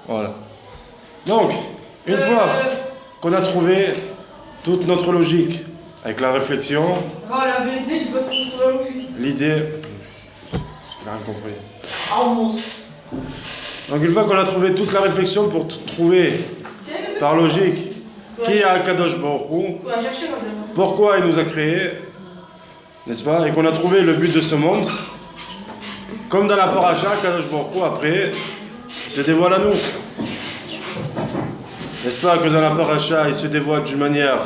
Voilà. Donc, une fois qu'on a trouvé toute notre logique, avec la réflexion... Ah, la vérité, j'ai pas trop trouvé la logique. L'idée... J'ai rien compris. Donc une fois qu'on a trouvé toute la réflexion pour trouver, par logique, qui est Akadosh Baruch Hu, pourquoi il nous a créés, n'est-ce pas, et qu'on a trouvé le but de ce monde, comme dans la paracha, Akadosh Baruch Hu, après, se dévoile à nous. N'est-ce pas que dans la paracha, il se dévoile d'une manière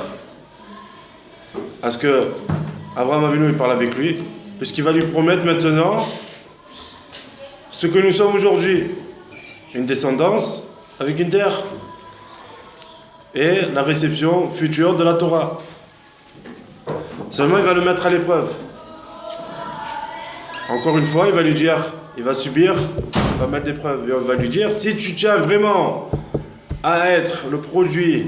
à ce que Abraham Avinu il parle avec lui, puisqu'il va lui promettre maintenant ce que nous sommes aujourd'hui, une descendance avec une terre et la réception future de la Torah. Seulement il va le mettre à l'épreuve. Encore une fois, il va lui dire, il va subir, il va mettre l'épreuve, et on va lui dire, si tu tiens vraiment à être le produit,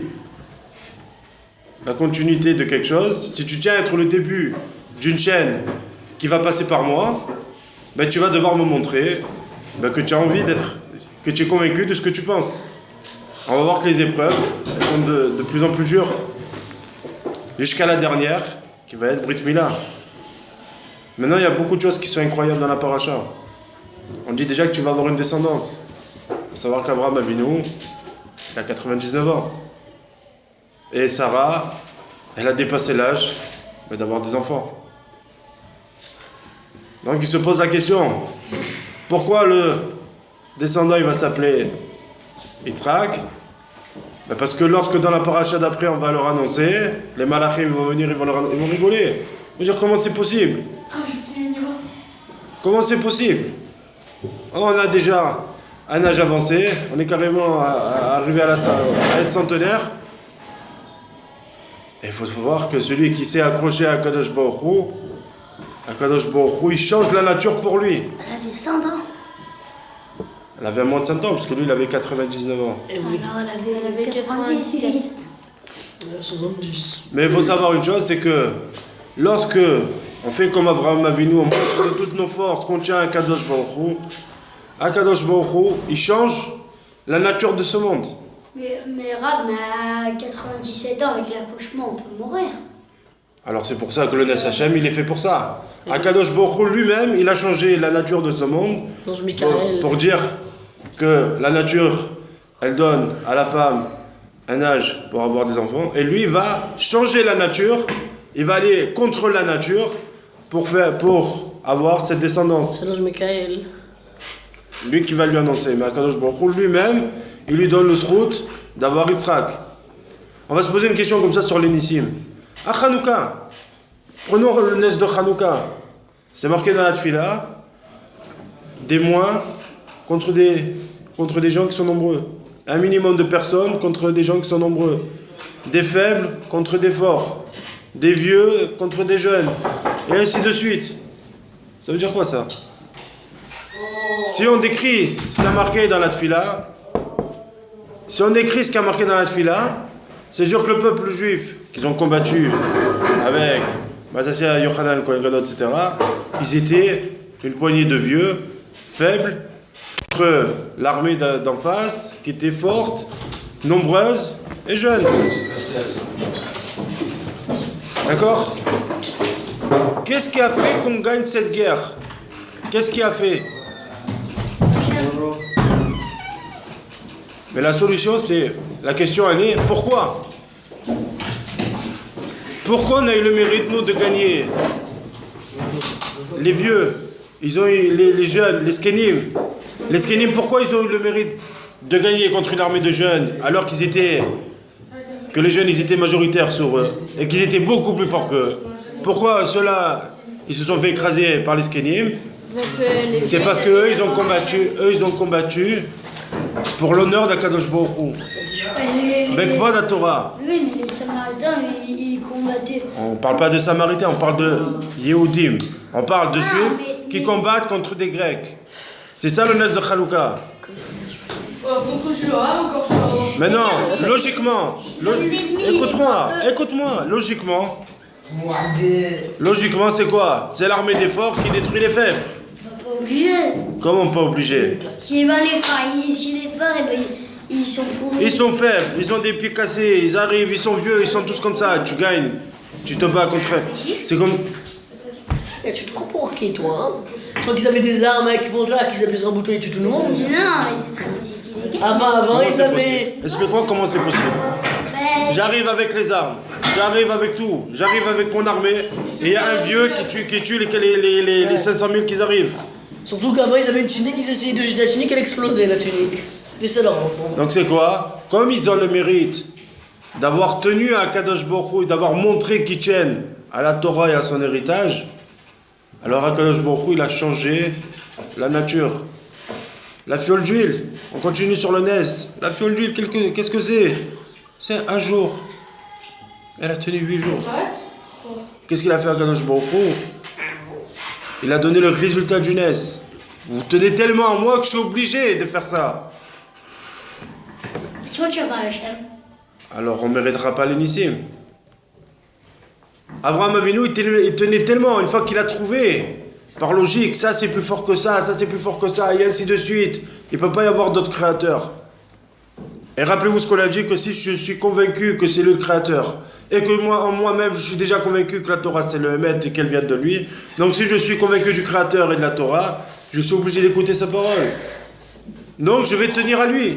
la continuité de quelque chose, si tu tiens à être le début d'une chaîne qui va passer par moi, ben tu vas devoir me montrer que tu as envie d'être, que tu es convaincu de ce que tu penses. On va voir que les épreuves, elles sont de plus en plus dures, jusqu'à la dernière, qui va être Brit Mila. Maintenant, il y a beaucoup de choses qui sont incroyables dans la paracha. On dit déjà que tu vas avoir une descendance. Il faut savoir qu'Abraham Avinu, il a 99 ans. Et Sarah, elle a dépassé l'âge d'avoir des enfants. Donc il se pose la question, pourquoi le descendant il va s'appeler Yitzhak? Parce que lorsque dans la paracha d'après on va leur annoncer, les malachim vont venir, ils vont rigoler. Ils vont dire comment c'est possible? Comment c'est possible? On a déjà un âge avancé, on est carrément arrivé à être centenaire. Et il faut voir que celui qui s'est accroché à Kadosh Baruch Hu, il change la nature pour lui. Elle avait 100 ans. Elle avait moins de 100 ans, parce que lui, il avait 99 ans. Et oui. Alors elle avait 97. 70. Mais il faut savoir une chose, c'est que lorsque on fait comme Abraham Avinu, on montre de toutes nos forces qu'on tient à Kadosh Baruch Hu, il change la nature de ce monde. Mais Rab, à 97 ans, avec l'accouchement, on peut mourir. Alors c'est pour ça que le Nes Hashem, il est fait pour ça. Akadosh Baruch Hu lui-même, il a changé la nature de ce monde pour dire que la nature, elle donne à la femme un âge pour avoir des enfants. Et lui, il va changer la nature, il va aller contre la nature pour avoir cette descendance. C'est l'ange Michael. Lui qui va lui annoncer. Mais Akadosh Baruch Hu lui-même, il lui donne le srout d'avoir Yitzhak. On va se poser une question comme ça sur les Nissim. À Hanouka, prenons le Nes de Hanouka. C'est marqué dans la Tfila, des moins contre des gens qui sont nombreux. Un minimum de personnes contre des gens qui sont nombreux. Des faibles contre des forts. Des vieux contre des jeunes. Et ainsi de suite. Ça veut dire quoi ça? Si on décrit ce qui a marqué dans la Tfila, c'est sûr que le peuple juif qu'ils ont combattu avec Matassia, Yochanan, Kohen Gadol, etc., ils étaient une poignée de vieux, faibles, contre l'armée d'en face, qui était forte, nombreuse et jeune. D'accord? Qu'est-ce qui a fait qu'on gagne cette guerre? Qu'est-ce qui a fait? Mais la solution, c'est... La question, elle est, pourquoi? Pourquoi on a eu le mérite, nous, de gagner? Les vieux, ils ont eu les jeunes, les skenim. Les skenim, pourquoi ils ont eu le mérite de gagner contre une armée de jeunes, alors que les jeunes, ils étaient majoritaires sur eux, et qu'ils étaient beaucoup plus forts qu'eux? Pourquoi ceux-là, ils se sont fait écraser par les skenim? C'est parce qu'eux, ils ont combattu pour l'honneur d'Akadosh Baruch Hu. Bekvod à Torah. Oui, mais les Samaritains, ils combattaient. On ne parle pas de Samaritains, on parle de Yehudim. On parle de Juifs qui combattent contre des Grecs. C'est ça le Nes de Hanouka. Contre Joab, encore Joab. Maintenant, logiquement, écoute-moi, logiquement, c'est quoi? C'est l'armée des forts qui détruit les faibles. obligé. Comment pas obligé? Si ben, les frères, ils sont pourris. Ils sont faibles, ils ont des pieds cassés, ils arrivent, ils sont vieux, ils sont tous comme ça. Tu gagnes, tu te bats contre eux. C'est comme... Et tu te prends pour qui, toi, hein? Je crois qu'ils avaient des armes avec Vendra, qu'ils appuient sur un bouton et tuent tout le monde. Non, mais c'est très illégal. Avant, Comment ils c'est avaient... possible? Explique-moi comment c'est possible. Ben, J'arrive avec les armes, j'arrive avec tout, j'arrive avec mon armée, et il y a un vieux qui tue les 500 000 qui arrivent. Surtout qu'avant, ils avaient une tunique, ils essayaient de jeter la tunique, elle explosait, la tunique. C'était ça leur enfant. Donc c'est quoi? Comme ils ont le mérite d'avoir tenu à Kadosh Baruch Hu, d'avoir montré qu'ils tiennent à la Torah et à son héritage, alors Kadosh Baruch Hu, il a changé la nature. La fiole d'huile, on continue sur le Nes. La fiole d'huile, qu'est-ce que c'est? C'est un jour. Elle a tenu 8 jours. Arrête. Qu'est-ce qu'il a fait à Kadosh Baruch Hu? Il a donné le résultat du Nes. Vous tenez tellement à moi que je suis obligé de faire ça. toi, tu vas pas Hachem. Alors on ne méritera pas l'initié. Abraham Avinu, il tenait tellement, une fois qu'il a trouvé, par logique, ça c'est plus fort que ça c'est plus fort que ça, et ainsi de suite. Il ne peut pas y avoir d'autres créateurs. Et rappelez-vous ce qu'on a dit, que si je suis convaincu que c'est lui le créateur, et que moi, en moi-même, je suis déjà convaincu que la Torah c'est le Hémet et qu'elle vient de lui, donc si je suis convaincu du créateur et de la Torah, je suis obligé d'écouter sa parole. Donc je vais tenir à lui.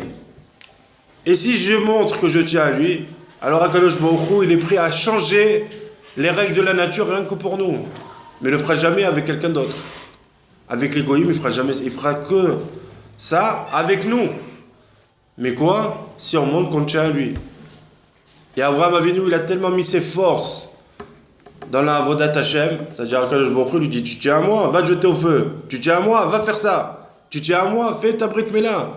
Et si je montre que je tiens à lui, alors Akadosh Baruch Hu, il est prêt à changer les règles de la nature rien que pour nous. Mais il ne le fera jamais avec quelqu'un d'autre. Avec les goïms, il fera que ça avec nous. Mais quoi? Si on montre qu'on tient à lui. Et Abraham Avinu, il a tellement mis ses forces dans la Avodat Hashem, c'est-à-dire Akadosh Baruch Hu lui dit, tu tiens à moi, va te jeter au feu. Tu tiens à moi, va faire ça. Tu tiens à moi, fais ta Brit Mila.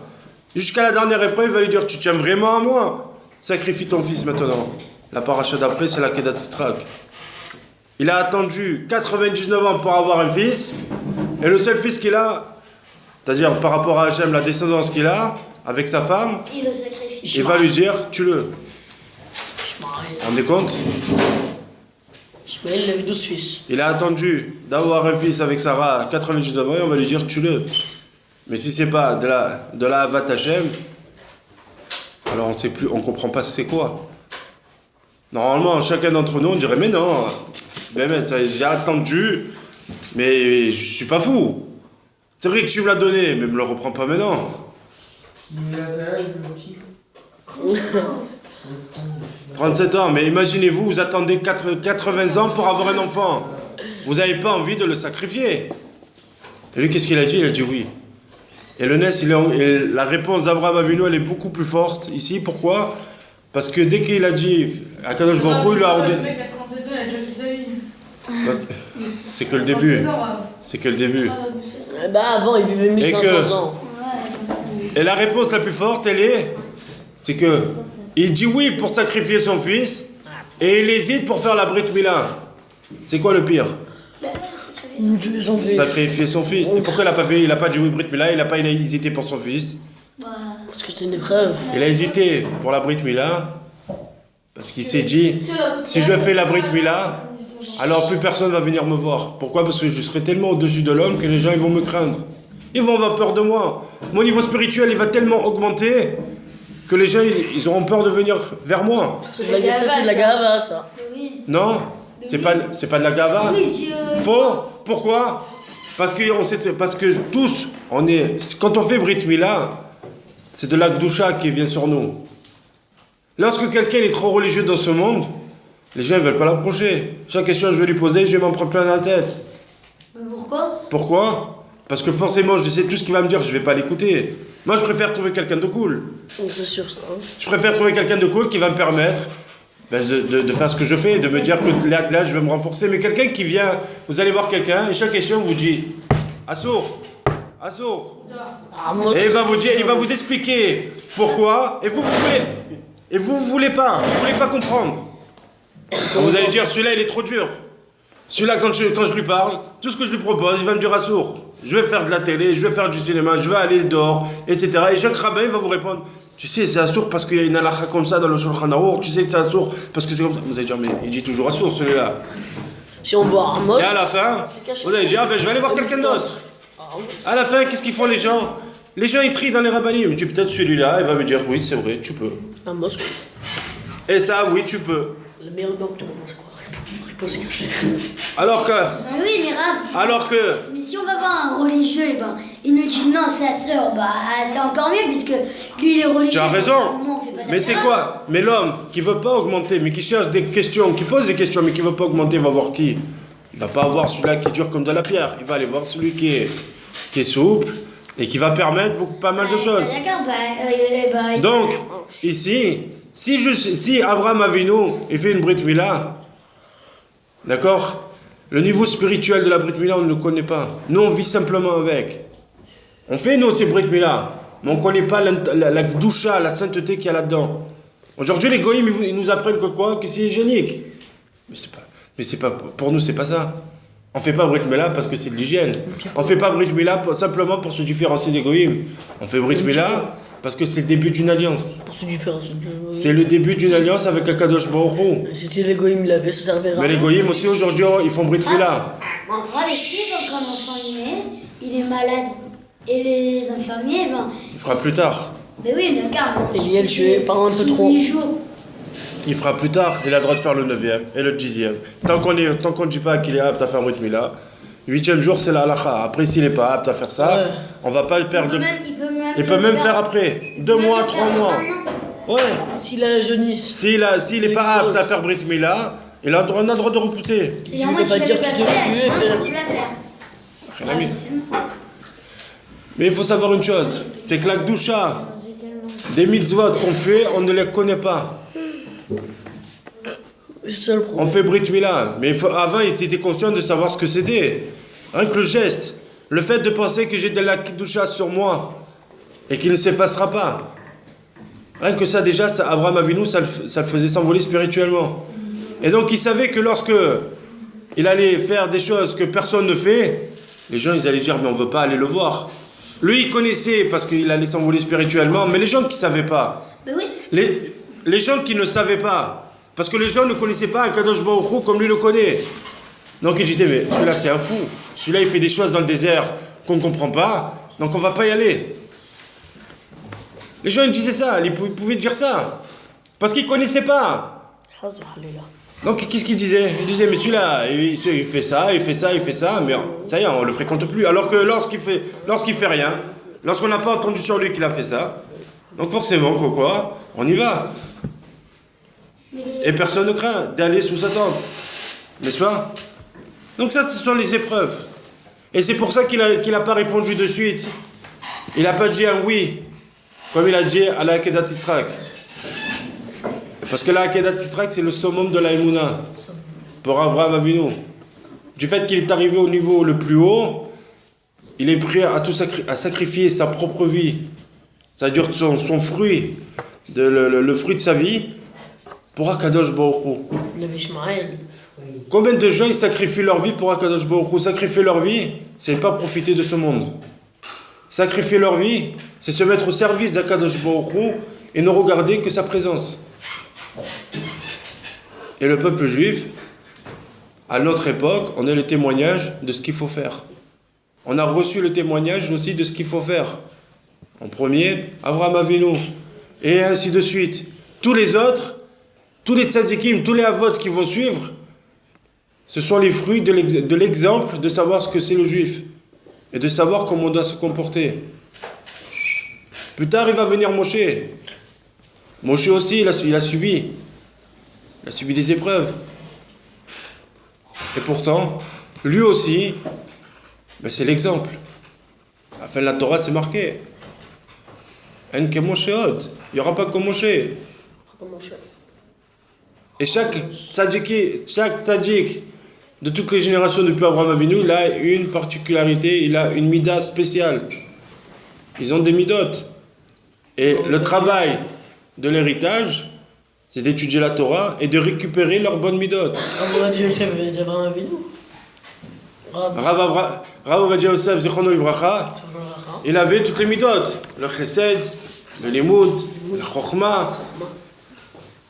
Jusqu'à la dernière épreuve, il va lui dire, tu tiens vraiment à moi. Sacrifie ton fils maintenant. La paracha d'après, c'est la Kedat Yitzhak. Il a attendu 99 ans pour avoir un fils, et le seul fils qu'il a, c'est-à-dire par rapport à Hachem, la descendance qu'il a, avec sa femme, Il le sacrifie. il va lui dire, tue-le. Vous vous rendez compte? Ishmael, il avait 12 fils. Il a attendu d'avoir un fils avec Sarah à 99 ans, et on va lui dire, tue-le. Mais si c'est pas de la Havat Hashem, alors on sait plus, on comprend pas c'est quoi. Normalement, chacun d'entre nous, on dirait, mais non, ben, j'ai attendu, mais je suis pas fou. C'est vrai que tu me l'as donné, mais me le reprends pas maintenant. 37 ans, mais imaginez-vous, vous attendez 80 ans pour avoir un enfant. Vous n'avez pas envie de le sacrifier. Et lui, qu'est-ce qu'il a dit? Il a dit oui. Et le Nes, la réponse d'Abraham Avinu, elle est beaucoup plus forte ici. Pourquoi? Parce que dès qu'il a dit à Kadosh Baruch Hu, il lui a ordonné. Le mec à 37 ans, il a déjà fait sa vie. C'est que le début. 37 ans, ouais. C'est que le début. Eh ben, avant, il vivait 1500 ans. Et la réponse la plus forte, c'est que il dit oui pour sacrifier son fils, et il hésite pour faire la Brit Mila. C'est quoi le pire? Sacrifier son fils. Et pourquoi il n'a pas fait? Il n'a pas dit oui Brit Mila, il a hésité pour son fils. Parce que c'était une épreuve. Il a hésité pour la Brit Mila, parce qu'il s'est dit, si je fais la Brit Mila, alors plus personne va venir me voir. Pourquoi? Parce que je serai tellement au-dessus de l'homme que les gens ils vont me craindre. Ils vont avoir peur de moi. Mon niveau spirituel, il va tellement augmenter que les gens, ils auront peur de venir vers moi. Ça, c'est de la gava, ça. Non, c'est pas de la gava. Faux. Pourquoi? Parce que tous, quand on fait Brit Mila, c'est de la Gdusha qui vient sur nous. Lorsque quelqu'un est trop religieux dans ce monde, les gens ne veulent pas l'approcher. Chaque question que je vais lui poser, je vais m'en prendre plein la tête. Mais pourquoi? Pourquoi? Parce que forcément, je sais tout ce qu'il va me dire, je ne vais pas l'écouter. Moi, je préfère trouver quelqu'un de cool. C'est sûr, ça. Hein. Je préfère trouver quelqu'un de cool qui va me permettre de faire ce que je fais, de me dire que là, je vais me renforcer. Mais quelqu'un qui vient, vous allez voir quelqu'un, et chaque question vous dit Assour. Ah, moi, Et il va vous expliquer pourquoi, et vous voulez pas comprendre. Quand vous allez dire, celui-là, il est trop dur. Celui-là, quand je lui parle, tout ce que je lui propose, il va me dire Assour. Je vais faire de la télé, je vais faire du cinéma, je vais aller dehors, etc. Et chaque rabbin il va vous répondre, tu sais, c'est Assour parce qu'il y a une halakha comme ça dans le Shulchan Arour, tu sais que c'est Assour parce que c'est comme ça. Vous allez dire, mais il dit toujours Assour celui-là. si on boit Amos... Et à la fin, vous allez dire, ah, ben, je vais aller voir quelqu'un d'autre. À la fin, qu'est-ce qu'ils font les gens? Les gens, ils trient dans les rabbinim. Tu peut-être celui-là, il va me dire, oui, c'est vrai, tu peux. À Moscou. Et ça, oui, tu peux. Le meilleur banque de Moscou. Réponse cachée. Alors que... Oui, mais Rav. Alors que... Mais si on va voir un religieux, eh ben, il nous dit non, sa sœur, bah c'est encore mieux puisque lui il est religieux. Tu as raison. Normalement, on fait pas Mais c'est d'affaires. quoi? Mais l'homme qui veut pas augmenter, mais qui cherche des questions, qui pose des questions, mais qui veut pas augmenter, va voir qui? Il va pas voir celui-là qui est dur comme de la pierre. Il va aller voir celui qui est souple et qui va permettre pas mal de choses. D'accord, bah, Donc, ici, si Abraham Avinu il fait une Brit Mila, d'accord? Le niveau spirituel de la Brit Mila, on ne le connaît pas. Nous, on vit simplement avec. On fait, nous, ces Brit Mila, mais on ne connaît pas la doucha, la sainteté qu'il y a là-dedans. Aujourd'hui, les goïms, ils nous apprennent que quoi? Que c'est hygiénique. Mais c'est pas, pour nous, c'est pas ça. On ne fait pas Brit Mila parce que c'est de l'hygiène. On ne fait pas Brit Mila simplement pour se différencier des goïms. On fait Brit Mila parce que c'est le début d'une alliance. Pour se différencier de... C'est le début d'une alliance avec Akadosh Baruch Hu. C'était les goïms, il avait, ça servait à Mais les goïms aussi, aujourd'hui, ils font Brit Mila. moi, les filles, quand un enfant il naît, il est malade. Et les infirmiers, ben. Il fera plus tard. Mais oui, d'accord. Et Liel, tu es par un peu trop. 8 jours. Il fera plus tard. Il a le droit de faire le 9e et le 10e. Tant qu'on ne dit pas qu'il est apte à faire Brit Mila, le 8e jour, c'est la halakha. Après, s'il n'est pas apte à faire ça, Ouais. on va pas le perdre. Il peut le même faire après. 2 mois, 3 mois. Ouais. S'il a la jaunisse. S'il n'est pas apte à faire Brit Mila, on a le droit de repousser. C'est moi, si pas je dire l'avais tu pas dois fait, tuer, je peux la faire. Rien à mis. Mais il faut savoir une chose, c'est que la Gdusha, des mitzvot qu'on fait, on ne les connaît pas. C'est ça le On problème. fait Brit Mila, mais avant, ils étaient conscients de savoir ce que c'était. Rien que le geste, le fait de penser que j'ai de la Gdusha sur moi et qu'il ne s'effacera pas. Rien que ça, déjà, Abraham Avinu, ça le faisait s'envoler spirituellement. Et donc, il savait que lorsque il allait faire des choses que personne ne fait, les gens, ils allaient dire, mais on ne veut pas aller le voir. Lui, il connaissait parce qu'il allait s'envoler spirituellement, mais les gens qui ne savaient pas, Mais oui. les gens qui ne savaient pas, parce que les gens ne connaissaient pas un Kadosh Baruch Hu comme lui le connaît. Donc ils disaient, mais celui-là c'est un fou, celui-là il fait des choses dans le désert qu'on ne comprend pas, donc on ne va pas y aller. Les gens ils disaient ça, ils pouvaient dire ça, parce qu'ils ne connaissaient pas. Donc qu'est-ce qu'ils disaient? Ils disaient, mais celui-là, il fait ça, il fait ça, il fait ça, mais ça y est, on ne le fréquente plus. Alors que lorsqu'il fait rien, lorsqu'on n'a pas entendu sur lui qu'il a fait ça, donc forcément, quoi, on y va. Et personne ne craint d'aller sous sa tente, n'est-ce pas? Donc ça, ce sont les épreuves. Et c'est pour ça qu'il n'a pas répondu de suite. Il n'a pas dit un oui, comme il a dit à la Akedat Yitzhak. Parce que la Akedat Yitzhak, c'est le summum de la Emouna pour Avraham Avinu. Du fait qu'il est arrivé au niveau le plus haut, il est prêt à sacrifier sa propre vie, c'est-à-dire son fruit, le fruit de sa vie, pour Akadosh Baruch Hu. Il avait Ishmaël. Combien de gens ils sacrifient leur vie pour Akadosh Baruch Hu? Sacrifier leur vie, c'est ne pas profiter de ce monde. Sacrifier leur vie, c'est se mettre au service d'Akadosh Baruch Hu et ne regarder que sa présence. Et le peuple juif, à notre époque, on a le témoignage de ce qu'il faut faire. On a reçu le témoignage aussi de ce qu'il faut faire. En premier, Avraham Avinu, et ainsi de suite. Tous les autres, tous les tzadikim, tous les avot qui vont suivre, ce sont les fruits de l'exemple de savoir ce que c'est le juif et de savoir comment on doit se comporter. Plus tard, il va venir Moshe. Moshe aussi, il a subi des épreuves. Et pourtant, lui aussi, ben c'est l'exemple. À la fin de la Torah, c'est marqué. En que Moshe od. Il n'y aura pas que Moshe. Et chaque tzaddik de toutes les générations depuis Abraham Avinu, il a une particularité, il a une mida spéciale. Ils ont des midot. Et le travail de l'héritage, c'est d'étudier la Torah et de récupérer leurs bonnes midot. Rav Ovadia Yosef, Zichrono Livracha, il avait toutes les midot. Le chesed, le limoud, le chokhmah.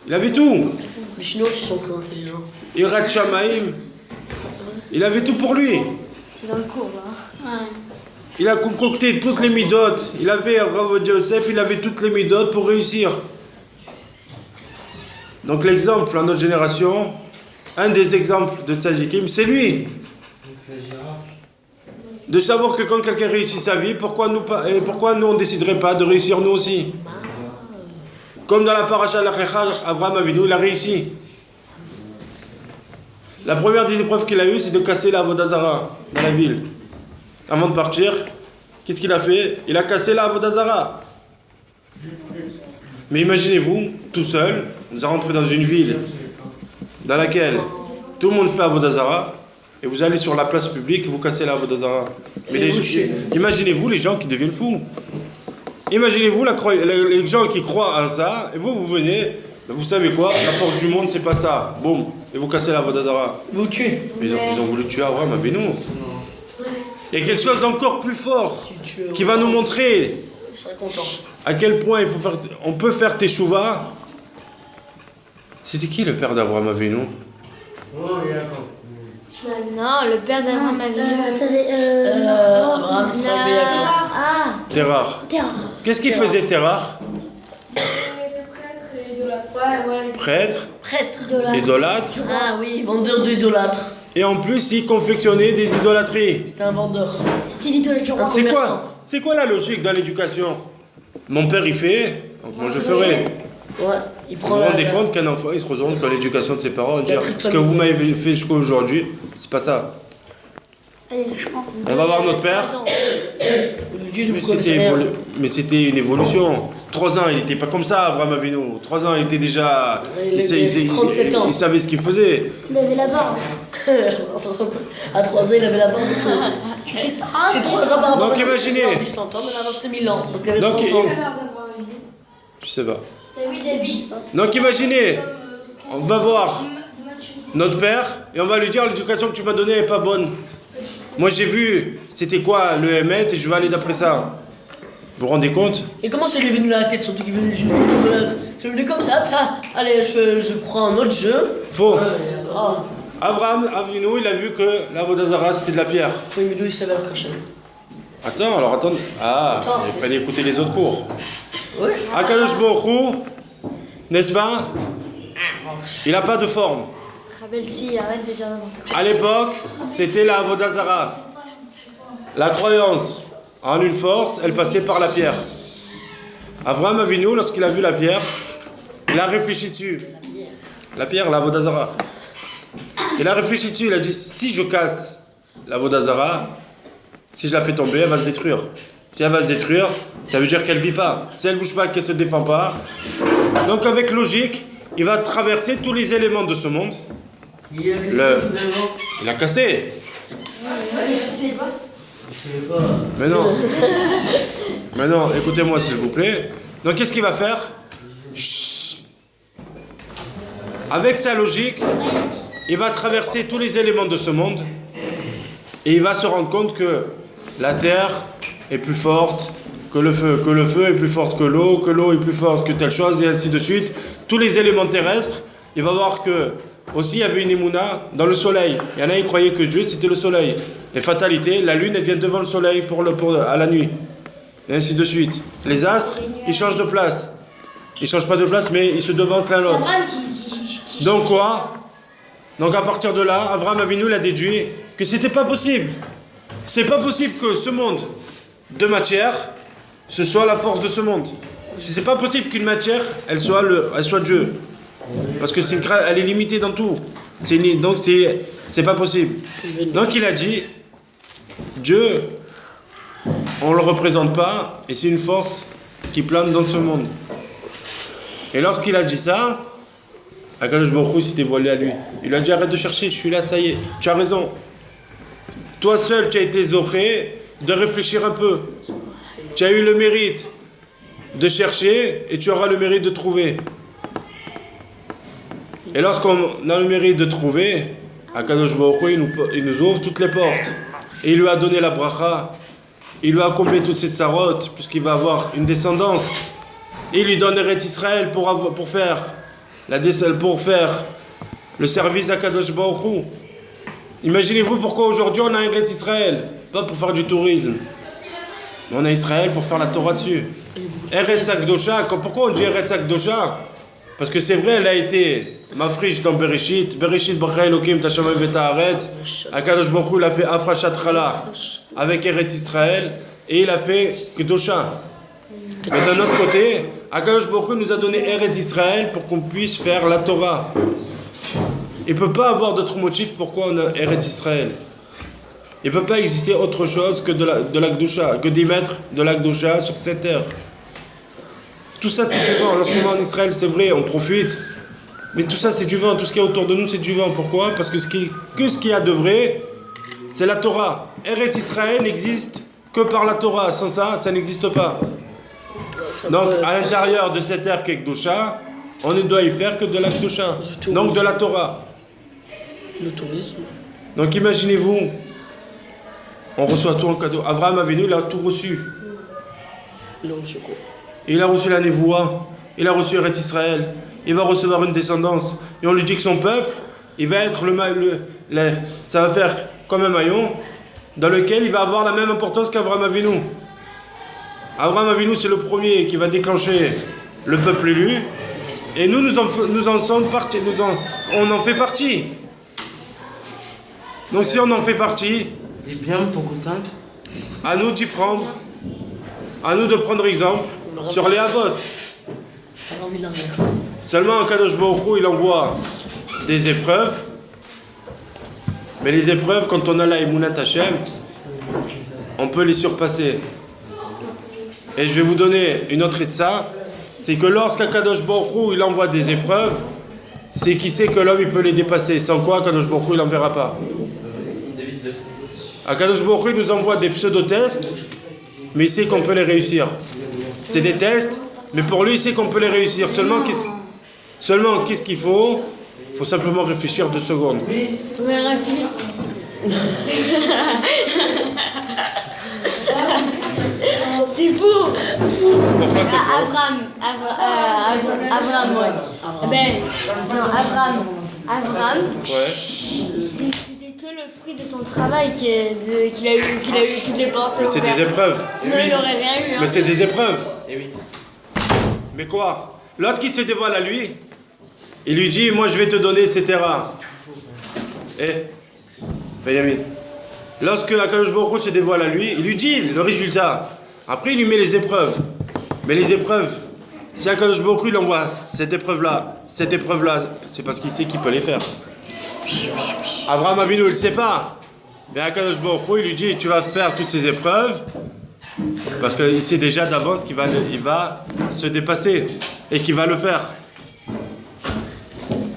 Il avait tout. Les Chinois aussi sont très intelligents. Irat Shamaim. Il avait tout pour lui. C'est dans le cours, là. Ouais. Il a concocté toutes les midotes. Il avait, Rav Yosef, il avait toutes les midotes pour réussir. Donc l'exemple à notre génération, un des exemples de Tzadikim, c'est lui. De savoir que quand quelqu'un réussit sa vie, pourquoi nous on ne déciderait pas de réussir nous aussi? Comme dans la paracha Lech Lecha, Avraham Avinu, il a réussi. La première des épreuves qu'il a eues, c'est de casser la Avodah Zara dans la ville. Avant de partir, qu'est-ce qu'il a fait? Il a cassé la Avodah Zara. Mais imaginez-vous, tout seul, vous rentrez dans une ville dans laquelle tout le monde fait Avodah Zara, et vous allez sur la place publique et vous cassez la Avodah Zara. Mais imaginez-vous les gens qui deviennent fous. Imaginez-vous les gens qui croient en ça, et vous venez, vous savez quoi, la force du monde c'est pas ça, boum, et vous cassez la Avodah Zara. Vous tuez. Mais ils ont voulu tuer Abraham Avinu. Il y a quelque chose d'encore plus fort qui va nous montrer à quel point on peut faire teshuva. C'était qui le père d'Abraham Avinu? Non, le père d'Abraham Abraham, Yitzhak et Yaakov. Ah, Terach. Qu'est-ce qu'il faisait Terach? Prêtre, idolâtre. Ah oui, vendeur d'idolâtres. Et en plus, il confectionnait des idolâtries. C'était un vendeur. C'était l'idole du roi. C'est quoi la logique dans l'éducation? Mon père il fait, donc moi je ferai. Ouais, il Vous prend vous rendez compte qu'un enfant il se retourne dans l'éducation de ses parents et dire ce que vous m'avez fait jusqu'à aujourd'hui, c'est pas ça. Allez, je prends. On va voir notre père. Mais c'était une évolution. 3 ans, il n'était pas comme ça, Abraham Avinu. 3 ans, il était déjà. Il avait 37 ans. Il savait ce qu'il faisait. Il avait la barbe. À 3 ans, il avait la barbe et tout. C'est 3 ans par rapport. Donc imaginez. Il 100 ans, mais avant c'était 1000 ans. Donc il avait Donc, 30 ans. je sais pas. David. Donc imaginez, on va voir notre père et on va lui dire l'éducation que tu m'as donnée n'est pas bonne. Moi j'ai vu c'était quoi le Hémet et je vais aller d'après ça. Vous vous rendez compte? Et comment ça lui est venu à la tête, surtout qu'il venait d'une ville? Ça lui venait comme ça, allez, je prends un autre jeu. Faux. Ah. Abraham Avinu, il a vu que la Avodah Zara c'était de la pierre. Oui, mais d'où il savait être caché? Attends. Ah, il fallait écouter les autres cours. Oui. Akadosh Baruch Hu, n'est-ce pas? Il n'a pas de forme. Rabelsi, arrête de dire n'importe quoi. À l'époque, c'était la Avodah Zara. La croyance en une force, elle passait par la pierre. Avraham Avinu, lorsqu'il a vu la pierre, il a réfléchi dessus. La pierre, la Avodah Zara. Il a réfléchi dessus, il a dit si je casse la Avodah Zara, si je la fais tomber, elle va se détruire. Si elle va se détruire, ça veut dire qu'elle ne vit pas. Si elle ne bouge pas, qu'elle ne se défend pas. Donc avec logique, il va traverser tous les éléments de ce monde. Il a cassé. Mais non. Mais non, écoutez-moi s'il vous plaît. Donc qu'est-ce qu'il va faire? Chut. Avec sa logique, il va traverser tous les éléments de ce monde. Et il va se rendre compte que la terre est plus forte que le feu est plus fort que l'eau est plus forte que telle chose, et ainsi de suite. Tous les éléments terrestres, il va voir que aussi il y avait une émouna dans le soleil. Il y en a qui croyaient que Dieu c'était le soleil. Et fatalité, la lune elle vient devant le soleil à la nuit. Et ainsi de suite. Les astres, ils changent de place. Ils ne changent pas de place, mais ils se devancent l'un l'autre. Donc quoi? Donc à partir de là, Avraham Avinu a déduit que c'était pas possible. C'est pas possible que ce monde de matière, ce soit la force de ce monde. C'est pas possible qu'une matière, elle soit Dieu. Parce que elle est limitée dans tout. Donc c'est pas possible. Donc il a dit, Dieu, on le représente pas, et c'est une force qui plane dans ce monde. Et lorsqu'il a dit ça, Akadosh Baruch Hu s'est dévoilé à lui. Il lui a dit arrête de chercher, je suis là, ça y est, tu as raison. Toi seul, tu as été zoré de réfléchir un peu. Tu as eu le mérite de chercher et tu auras le mérite de trouver. Et lorsqu'on a le mérite de trouver, Akadosh Baruch Hu, il nous ouvre toutes les portes. Et il lui a donné la bracha. Il lui a comblé toutes ses tsarotes, puisqu'il va avoir une descendance. Et il lui donne Eretz Israël pour faire le service d'Akadosh Baruch Hu. Imaginez-vous pourquoi aujourd'hui on a Eretz Israël. Pas pour faire du tourisme. Mais on a Israël pour faire la Torah dessus. Eretz Akdosha, pourquoi on dit Eretz Akdosha? Parce que c'est vrai, elle a été mafrish dans Bereshit. Bereshit Bara Elokim Tashamayim V'Ta'aretz. Akadosh Baruch Hu, il a fait Afrashat Chala avec Eretz Israël. Et il a fait Kdosha. Mais d'un autre côté, Akadosh Baruch Hu nous a donné Eretz Israël pour qu'on puisse faire la Torah. Il ne peut pas avoir d'autre motif pourquoi on a Eretz Israël. Il ne peut pas exister autre chose que de la Kdosha, que d'y mettre de la Kdosha sur cette terre. Tout ça c'est du vent. Lorsqu'on va en Israël, c'est vrai, on profite. Mais tout ça c'est du vent. Tout ce qui est autour de nous c'est du vent. Pourquoi? Parce que ce qu'il y a de vrai, c'est la Torah. Eretz Israël n'existe que par la Torah. Sans ça, ça n'existe pas. Donc à l'intérieur de cette terre qui est Kdosha, on ne doit y faire que de la Kdosha. Donc de la Torah. Le tourisme. Donc imaginez-vous, on reçoit tout en cadeau. Abraham Avinu, il a tout reçu. Il a reçu quoi? Il a reçu la Névoua, il a reçu Eretz Israël, il va recevoir une descendance. Et on lui dit que son peuple, il va être ça va faire comme un maillon dans lequel il va avoir la même importance qu'Abraham Avinu. Abraham Avinu, c'est le premier qui va déclencher le peuple élu. Et nous en sommes partis, on en fait partie. Donc si on en fait partie, Il est bien ton coussin. à nous d'y prendre, à nous de prendre exemple sur les Avot. Seulement Kadosh Baruch Hu, il envoie des épreuves, mais les épreuves, quand on a la Emunat Hashem, on peut les surpasser. Et je vais vous donner une autre étsa, c'est que lorsqu'Akadosh Baruch Hu, il envoie des épreuves, c'est qu'il sait que l'homme il peut les dépasser, sans quoi Akadosh Baruch Hu, il n'enverra pas. Akadosh Baruch Hu nous envoie des pseudo-tests, mais il sait qu'on peut les réussir. C'est des tests, mais pour lui, il sait qu'on peut les réussir. Seulement, qu'est-ce qu'il faut? Il faut simplement réfléchir 2 secondes. C'est fou. Pourquoi c'est faux? Abraham, ouais. Ben, non, Abraham. Ouais. C'était que le fruit de son travail qu'il a eu toutes les portes. Mais c'est des épreuves. Sinon, il n'aurait rien eu. Hein. Mais c'est des épreuves. Eh oui. Mais quoi? Lorsqu'il se dévoile à lui, il lui dit, moi je vais te donner, etc. Benjamin. Lorsque Akadosh Baruch Hu se dévoile à lui, il lui dit le résultat. Après, il lui met les épreuves. Mais les épreuves, si Akadosh Baruch Hu il envoie cette épreuve-là, c'est parce qu'il sait qu'il peut les faire. Abraham Avinu, il ne le sait pas. Mais Akadosh Baruch Hu, il lui dit, tu vas faire toutes ces épreuves, parce qu'il sait déjà d'avance qu'il va se dépasser et qu'il va le faire.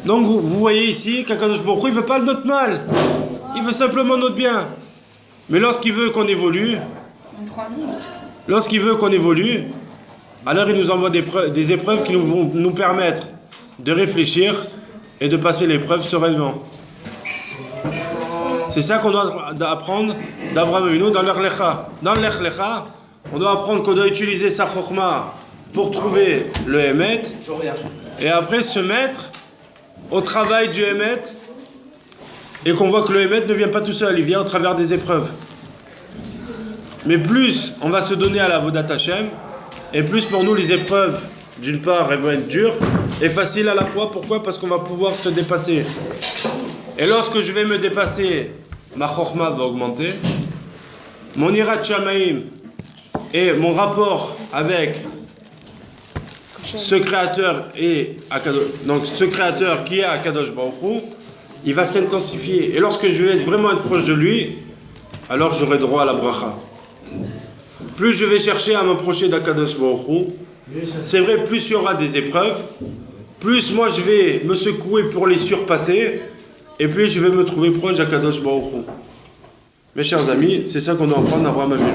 Donc vous voyez ici qu'Akadosh Baruch Hu, il ne veut pas notre mal. Il veut simplement notre bien. Mais lorsqu'il veut qu'on évolue, alors il nous envoie des épreuves qui vont nous permettre de réfléchir et de passer l'épreuve sereinement. C'est ça qu'on doit apprendre d'Abraham Avinu dans l'Echlecha. Dans l'Echlecha, on doit apprendre qu'on doit utiliser sa chokma pour trouver le Emet et après se mettre au travail du Emet et qu'on voit que le Emet ne vient pas tout seul, il vient au travers des épreuves. Mais plus on va se donner à la Avodat Hashem, et plus pour nous les épreuves, d'une part, elles vont être dures et faciles à la fois. Pourquoi? Parce qu'on va pouvoir se dépasser. Et lorsque je vais me dépasser, ma chokma va augmenter, mon irat shamaim et mon rapport avec ce créateur donc ce créateur qui est Akadosh Baruch Hu, il va s'intensifier. Et lorsque je vais vraiment être proche de lui, alors j'aurai droit à la bracha. Plus je vais chercher à m'approcher d'Akadosh Baruch Hu, c'est vrai, plus il y aura des épreuves, plus moi je vais me secouer pour les surpasser, et plus je vais me trouver proche d'Akadosh Baruch Hu. Mes chers amis, c'est ça qu'on doit apprendre d'Abraham Avinu.